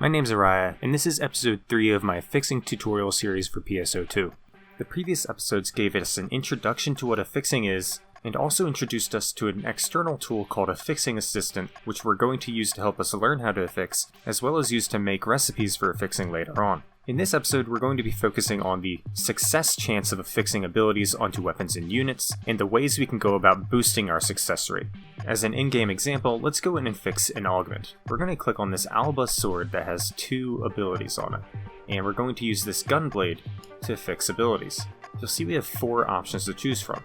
My name's Araya, and this is episode 3 of my Affixing Tutorial Series for PSO2. The previous episodes gave us an introduction to what affixing is, and also introduced us to an external tool called Affixing Assistant, which we're going to use to help us learn how to affix, as well as use to make recipes for affixing later on. In this episode, we're going to be focusing on the success chance of affixing abilities onto weapons and units, and the ways we can go about boosting our success rate. As an in-game example, let's go in and fix an augment. We're going to click on this Alba sword that has 2 abilities on it, and we're going to use this gun blade to affix abilities. You'll see we have 4 options to choose from.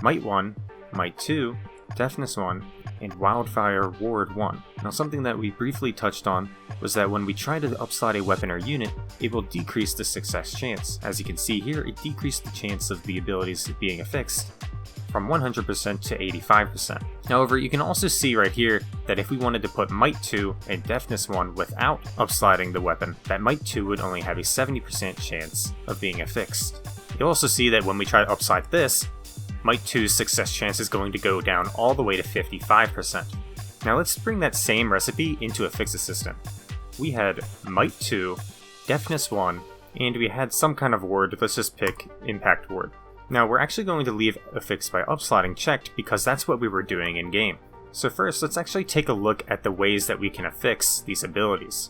Might 1, Might 2, Deafness 1, and Wildfire Ward 1. Now something that we briefly touched on was that when we try to upslide a weapon or unit, it will decrease the success chance. As you can see here, it decreased the chance of the abilities being affixed from 100% to 85%. However, you can also see right here that if we wanted to put Might 2 and Deafness 1 without upsliding the weapon, that Might 2 would only have a 70% chance of being affixed. You'll also see that when we try to upslide this, Might 2's success chance is going to go down all the way to 55%. Now let's bring that same recipe into Affix Assistant. We had Might 2, Deafness 1, and we had some kind of word. Let's just pick Impact Word. Now we're actually going to leave Affix by Upsliding checked because that's what we were doing in game. So first, let's actually take a look at the ways that we can affix these abilities.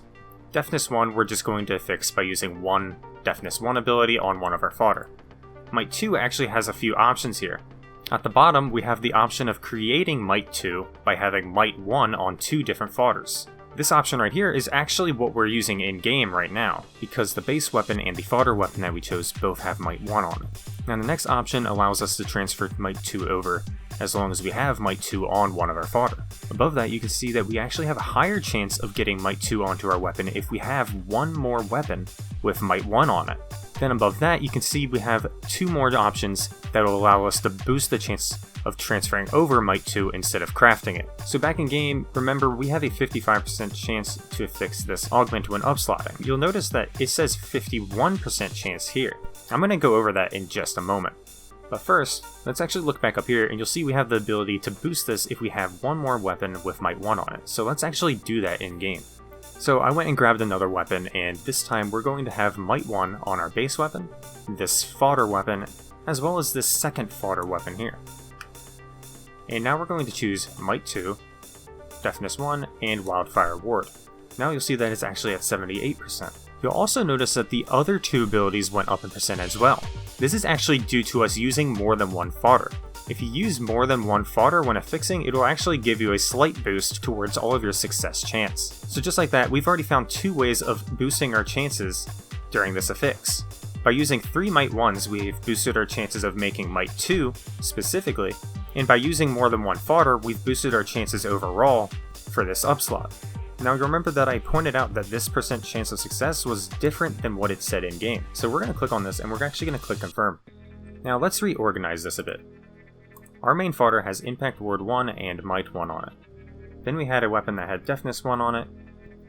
Deafness 1, we're just going to affix by using one Deafness 1 ability on one of our fodder. Might 2 actually has a few options here. At the bottom, we have the option of creating Might 2 by having Might 1 on 2 different fodders. This option right here is actually what we're using in-game right now, because the base weapon and the fodder weapon that we chose both have Might 1 on it. Now the next option allows us to transfer Might 2 over, as long as we have Might 2 on one of our fodder. Above that, you can see that we actually have a higher chance of getting Might 2 onto our weapon if we have one more weapon with Might 1 on it. Then above that, you can see we have 2 more options that will allow us to boost the chance of transferring over Might 2 instead of crafting it. So back in game, remember we have a 55% chance to affix this augment when upsliding. You'll notice that it says 51% chance here. I'm going to go over that in just a moment. But first, let's actually look back up here and you'll see we have the ability to boost this if we have one more weapon with Might 1 on it. So let's actually do that in game. So I went and grabbed another weapon, and this time we're going to have Might 1 on our base weapon, this fodder weapon, as well as this second fodder weapon here. And now we're going to choose Might 2, Deafness 1, and Wildfire Ward. Now you'll see that it's actually at 78%. You'll also notice that the other 2 abilities went up in percent as well. This is actually due to us using more than one fodder. If you use more than one fodder when affixing, it will actually give you a slight boost towards all of your success chance. So just like that, we've already found 2 ways of boosting our chances during this affix. By using 3 Might 1s, we've boosted our chances of making Might 2 specifically, and by using more than one fodder, we've boosted our chances overall for this upslot. Now remember that I pointed out that this percent chance of success was different than what it said in game. So we're going to click on this and we're actually going to click confirm. Now let's reorganize this a bit. Our main fodder has Impact Ward 1 and Might 1 on it. Then we had a weapon that had Deafness 1 on it,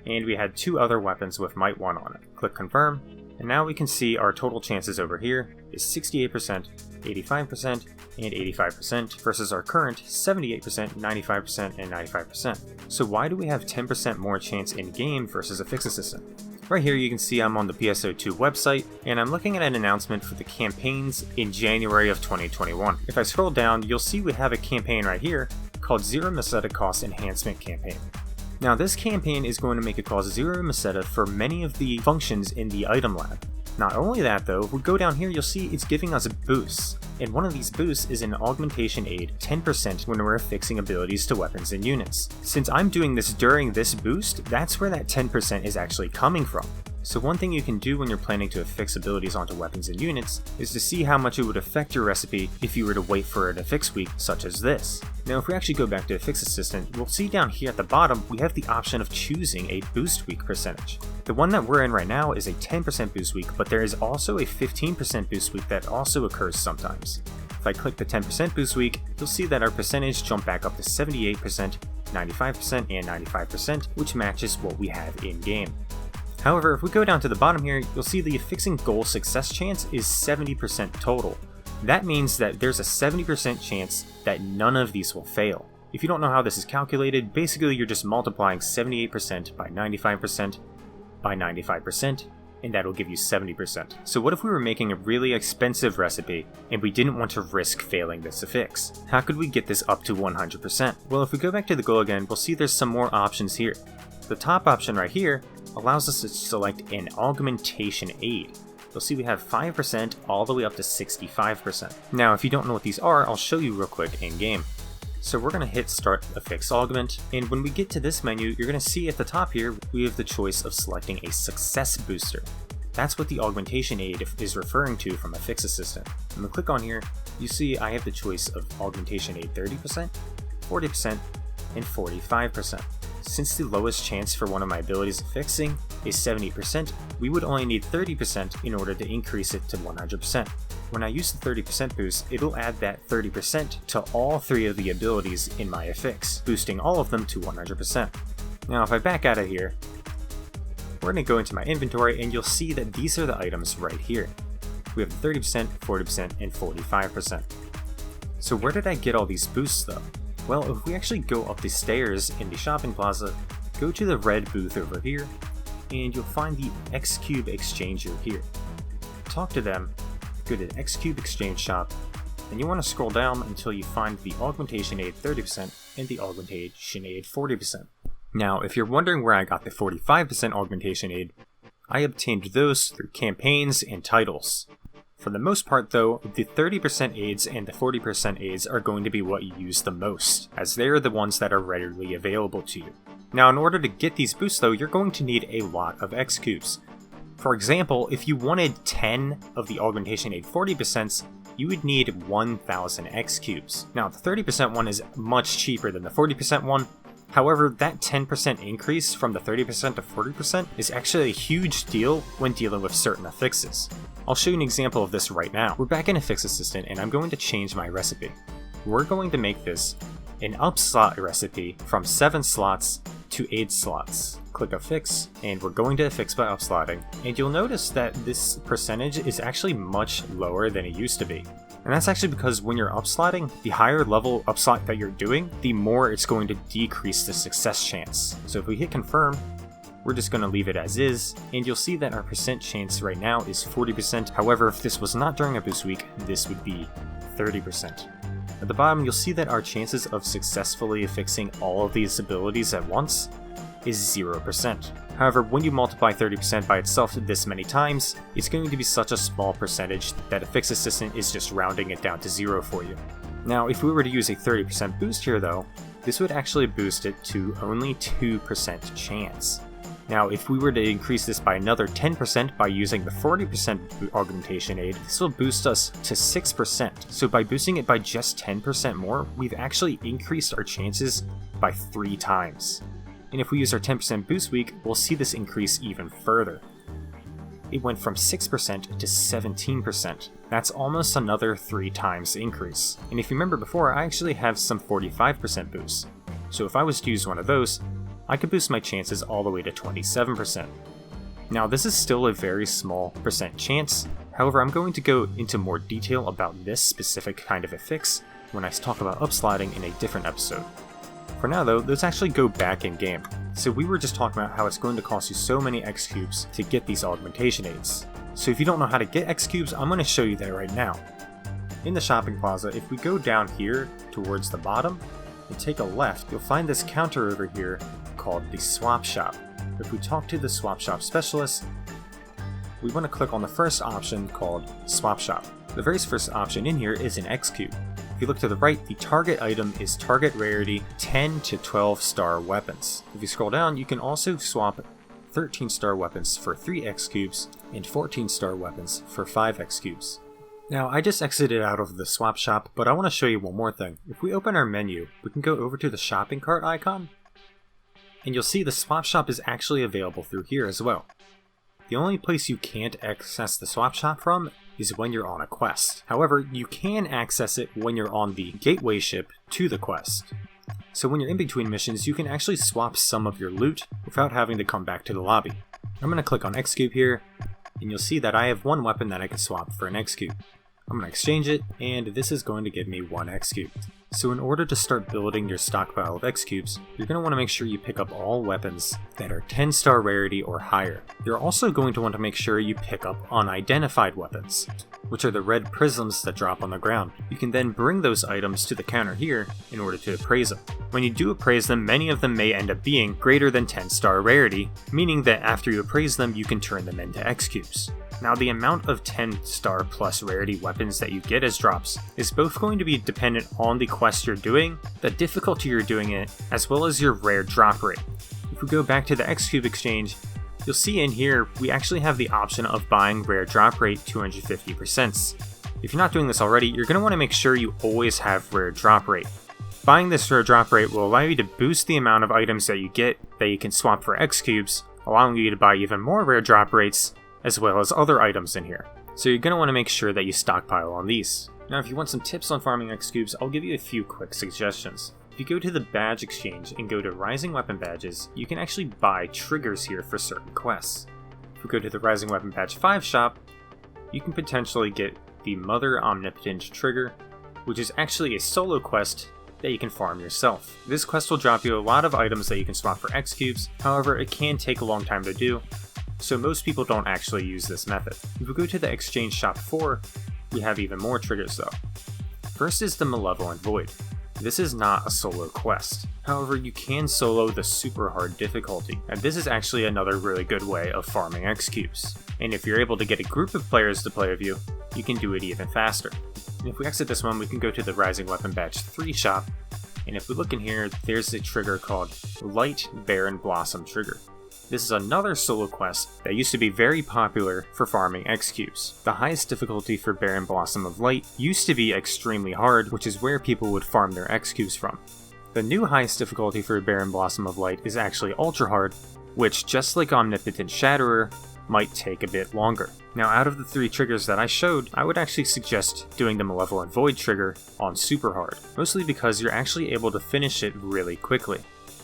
and we had 2 other weapons with Might 1 on it. Click confirm, and now we can see our total chances over here is 68%, 85%, and 85% versus our current 78%, 95%, and 95%. So why do we have 10% more chance in game versus Affix Assistant? Right here you can see I'm on the PSO2 website, and I'm looking at an announcement for the campaigns in January of 2021. If I scroll down, you'll see we have a campaign right here called Zero Meseta Cost Enhancement Campaign. Now this campaign is going to make it cost 0 Meseta for many of the functions in the item lab. Not only that though, if we go down here you'll see it's giving us boosts, and one of these boosts is an Augmentation Aid 10% when we're affixing abilities to weapons and units. Since I'm doing this during this boost, that's where that 10% is actually coming from. So one thing you can do when you're planning to affix abilities onto weapons and units is to see how much it would affect your recipe if you were to wait for an affix week such as this. Now if we actually go back to Affix Assistant, we'll see down here at the bottom we have the option of choosing a boost week percentage. The one that we're in right now is a 10% boost week, but there is also a 15% boost week that also occurs sometimes. If I click the 10% boost week, you'll see that our percentage jumped back up to 78%, 95%, and 95%, which matches what we have in game. However, if we go down to the bottom here, you'll see the affixing goal success chance is 70% total. That means that there's a 70% chance that none of these will fail. If you don't know how this is calculated, basically you're just multiplying 78% by 95%, by 95%, and that'll give you 70%. So what if we were making a really expensive recipe and we didn't want to risk failing this affix? How could we get this up to 100%? Well, if we go back to the goal again, we'll see there's some more options here. The top option right here allows us to select an augmentation aid. You'll see we have 5% all the way up to 65%. Now, if you don't know what these are, I'll show you real quick in game. So we're going to hit Start Affix Augment, and when we get to this menu, you're going to see at the top here, we have the choice of selecting a Success Booster. That's what the Augmentation Aid is referring to from Affix Assistant. When we click on here, you see I have the choice of Augmentation Aid 30%, 40%, and 45%. Since the lowest chance for one of my abilities affixing is 70%, we would only need 30% in order to increase it to 100%. When I use the 30% boost, it'll add that 30% to all 3 of the abilities in my affix, boosting all of them to 100%. Now if I back out of here, we're going to go into my inventory and you'll see that these are the items right here. We have 30%, 40%, and 45%. So where did I get all these boosts though? Well, if we actually go up the stairs in the shopping plaza, go to the red booth over here, and you'll find the Excube exchanger here. Talk to them, go to the Excube exchange shop, and you want to scroll down until you find the Augmentation Aid 30% and the Augmentation Aid 40%. Now, if you're wondering where I got the 45% Augmentation Aid, I obtained those through campaigns and titles. For the most part though, the 30% aids and the 40% aids are going to be what you use the most, as they are the ones that are readily available to you. Now in order to get these boosts though, you're going to need a lot of Excubes. For example, if you wanted 10 of the Augmentation Aid 40%, you would need 1,000 Excubes. Now the 30% one is much cheaper than the 40% one. However, that 10% increase from the 30% to 40% is actually a huge deal when dealing with certain affixes. I'll show you an example of this right now. We're back in Affix Assistant and I'm going to change my recipe. We're going to make this an upslot recipe from 7 slots to 8 slots. Click Affix, and we're going to affix by upslotting, and you'll notice that this percentage is actually much lower than it used to be. And that's actually because when you're upslotting, the higher level upslot that you're doing, the more it's going to decrease the success chance. So if we hit confirm, we're just going to leave it as is, and you'll see that our percent chance right now is 40%. However, if this was not during a boost week, this would be 30%. At the bottom, you'll see that our chances of successfully affixing all of these abilities at once is 0%. However, when you multiply 30% by itself this many times, it's going to be such a small percentage that Affix Assistant is just rounding it down to 0 for you. Now, if we were to use a 30% boost here though, this would actually boost it to only 2% chance. Now, if we were to increase this by another 10% by using the 40% Augmentation Aid, this will boost us to 6%. So by boosting it by just 10% more, we've actually increased our chances by 3 times. And if we use our 10% boost week, we'll see this increase even further. It went from 6% to 17%. That's almost another 3 times increase. And if you remember before, I actually have some 45% boosts. So if I was to use one of those, I could boost my chances all the way to 27%. Now this is still a very small percent chance, however I'm going to go into more detail about this specific kind of affix when I talk about upsliding in a different episode. For now though, let's actually go back in game. So we were just talking about how it's going to cost you so many Excubes to get these Augmentation Aids. So if you don't know how to get Excubes, I'm going to show you that right now. In the shopping plaza, if we go down here towards the bottom and take a left, you'll find this counter over here called the Swap Shop. If we talk to the Swap Shop specialist, we want to click on the first option called Swap Shop. The very first option in here is an Excube. If you look to the right, the target item is target rarity 10 to 12 star weapons. If you scroll down, you can also swap 13 star weapons for 3 Excubes and 14 star weapons for 5 Excubes. Now, I just exited out of the swap shop, but I want to show you one more thing. If we open our menu, we can go over to the shopping cart icon, and you'll see the swap shop is actually available through here as well. The only place you can't access the swap shop from is when you're on a quest. However, you can access it when you're on the gateway ship to the quest. So when you're in between missions, you can actually swap some of your loot without having to come back to the lobby. I'm going to click on Excube here, and you'll see that I have one weapon that I can swap for an Excube. I'm going to exchange it, and this is going to give me 1 Excube. So in order to start building your stockpile of Excubes, you're going to want to make sure you pick up all weapons that are 10-star rarity or higher. You're also going to want to make sure you pick up unidentified weapons, which are the red prisms that drop on the ground. You can then bring those items to the counter here in order to appraise them. When you do appraise them, many of them may end up being greater than 10-star rarity, meaning that after you appraise them, you can turn them into Excubes. Now, the amount of 10-star plus rarity weapons that you get as drops is both going to be dependent on the quest you're doing, the difficulty you're doing it, as well as your rare drop rate. If we go back to the Excube exchange, you'll see in here we actually have the option of buying rare drop rate 250%. If you're not doing this already, you're going to want to make sure you always have rare drop rate. Buying this rare drop rate will allow you to boost the amount of items that you get that you can swap for Excubes, allowing you to buy even more rare drop rates, as well as other items in here. So you're going to want to make sure that you stockpile on these. Now if you want some tips on farming Excubes, I'll give you a few quick suggestions. If you go to the badge exchange and go to Rising Weapon Badges, you can actually buy triggers here for certain quests. If we go to the Rising Weapon Badge 5 shop, you can potentially get the Mother Omnipotent trigger, which is actually a solo quest that you can farm yourself. This quest will drop you a lot of items that you can swap for Excubes, however it can take a long time to do, so most people don't actually use this method. If we go to the Exchange Shop 4, we have even more triggers though. First is the Malevolent Void. This is not a solo quest. However, you can solo the super hard difficulty, and this is actually another really good way of farming Excubes. And if you're able to get a group of players to play with you, you can do it even faster. And if we exit this one, we can go to the Rising Weapon Badge 3 shop, and if we look in here, there's a trigger called Light Barren Blossom Trigger. This is another solo quest that used to be very popular for farming Excubes. The highest difficulty for Barren Blossom of Light used to be extremely hard, which is where people would farm their Excubes from. The new highest difficulty for Barren Blossom of Light is actually ultra hard, which, just like Omnipotent Shatterer, might take a bit longer. Now, out of the 3 triggers that I showed, I would actually suggest doing the Malevolent Void trigger on super hard, mostly because you're actually able to finish it really quickly.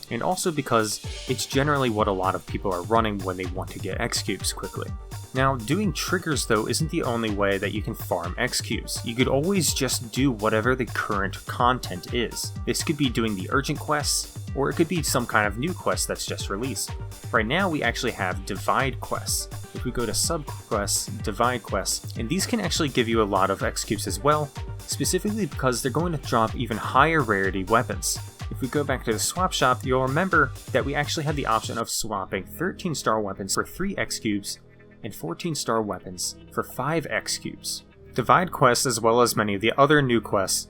And also because it's generally what a lot of people are running when they want to get Excubes quickly. Now, doing triggers though isn't the only way that you can farm Excubes. You could always just do whatever the current content is. This could be doing the urgent quests, or it could be some kind of new quest that's just released. Right now we actually have Divide quests. If we go to subquests, Divide quests, and these can actually give you a lot of Excubes as well, specifically because they're going to drop even higher rarity weapons. If we go back to the swap shop, you'll remember that we actually had the option of swapping 13-star weapons for 3 Excubes and 14-star weapons for 5 Excubes. Divide quests, as well as many of the other new quests,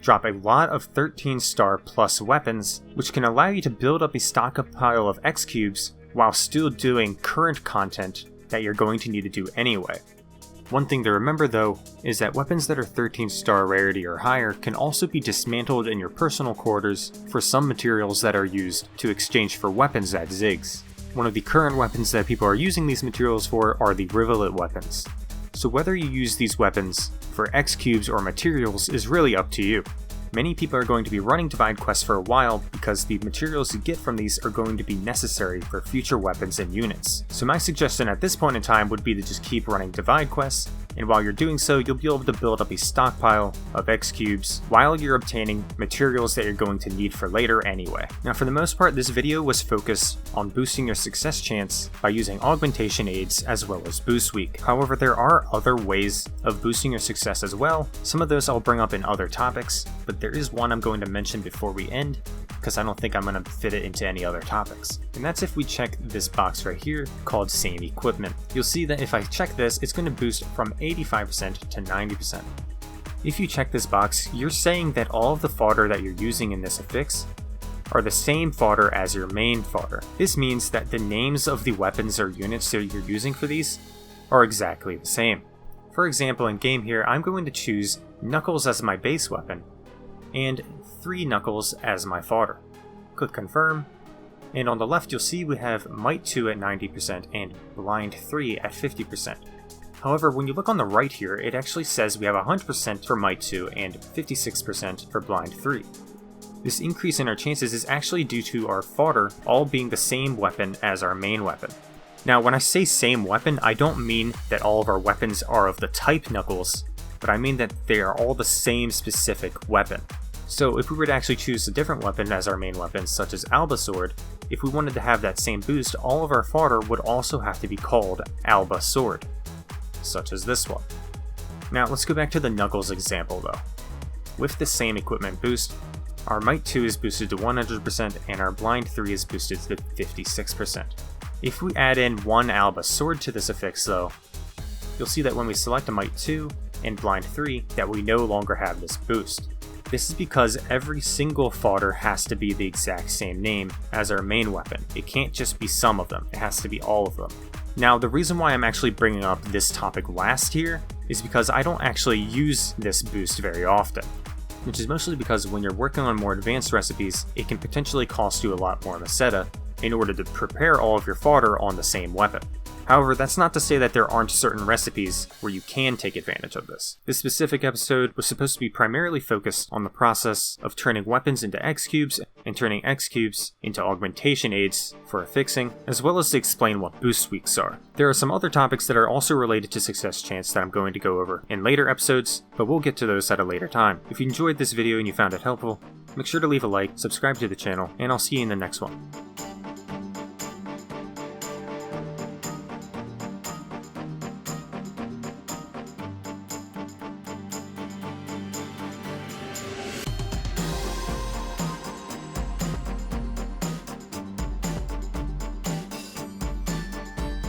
drop a lot of 13-star plus weapons, which can allow you to build up a stockpile of Excubes while still doing current content that you're going to need to do anyway. One thing to remember though, is that weapons that are 13-star rarity or higher can also be dismantled in your personal quarters for some materials that are used to exchange for weapons at Ziggs. One of the current weapons that people are using these materials for are the Rivulet weapons. So whether you use these weapons for Excubes or materials is really up to you. Many people are going to be running Divide quests for a while because the materials you get from these are going to be necessary for future weapons and units. So my suggestion at this point in time would be to just keep running Divide quests, and while you're doing so, you'll be able to build up a stockpile of Excubes while you're obtaining materials that you're going to need for later anyway. Now for the most part, this video was focused on boosting your success chance by using Augmentation Aids as well as Boost Week. However, there are other ways of boosting your success as well. Some of those I'll bring up in other topics, but there is one I'm going to mention before we end, because I don't think I'm going to fit it into any other topics. And that's if we check this box right here called Same Equipment. You'll see that if I check this, it's going to boost from 85% to 90%. If you check this box, you're saying that all of the fodder that you're using in this affix are the same fodder as your main fodder. This means that the names of the weapons or units that you're using for these are exactly the same. For example, in game here, I'm going to choose Knuckles as my base weapon, and 3 Knuckles as my fodder. Click Confirm, and on the left you'll see we have Might 2 at 90% and Blind 3 at 50%. However, when you look on the right here, it actually says we have 100% for Might 2 and 56% for Blind 3. This increase in our chances is actually due to our fodder all being the same weapon as our main weapon. Now, when I say same weapon, I don't mean that all of our weapons are of the type Knuckles. but I mean that they are all the same specific weapon. So if we were to actually choose a different weapon as our main weapon, such as Alba Sword, if we wanted to have that same boost, all of our fodder would also have to be called Alba Sword, such as this one. Now let's go back to the Knuckles example though. With the same equipment boost, our Might 2 is boosted to 100% and our Blind 3 is boosted to 56%. If we add in one Alba Sword to this affix though, you'll see that when we select a Might 2 and Blind 3 that we no longer have this boost. This is because every single fodder has to be the exact same name as our main weapon. It can't just be some of them, it has to be all of them. Now the reason why I'm actually bringing up this topic last here is because I don't actually use this boost very often. Which is mostly because when you're working on more advanced recipes, it can potentially cost you a lot more Meseta in order to prepare all of your fodder on the same weapon. However, that's not to say that there aren't certain recipes where you can take advantage of this. This specific episode was supposed to be primarily focused on the process of turning weapons into Excubes and turning Excubes into Augmentation Aids for affixing, as well as to explain what boost weeks are. There are some other topics that are also related to success chance that I'm going to go over in later episodes, but we'll get to those at a later time. If you enjoyed this video and you found it helpful, make sure to leave a like, subscribe to the channel, and I'll see you in the next one.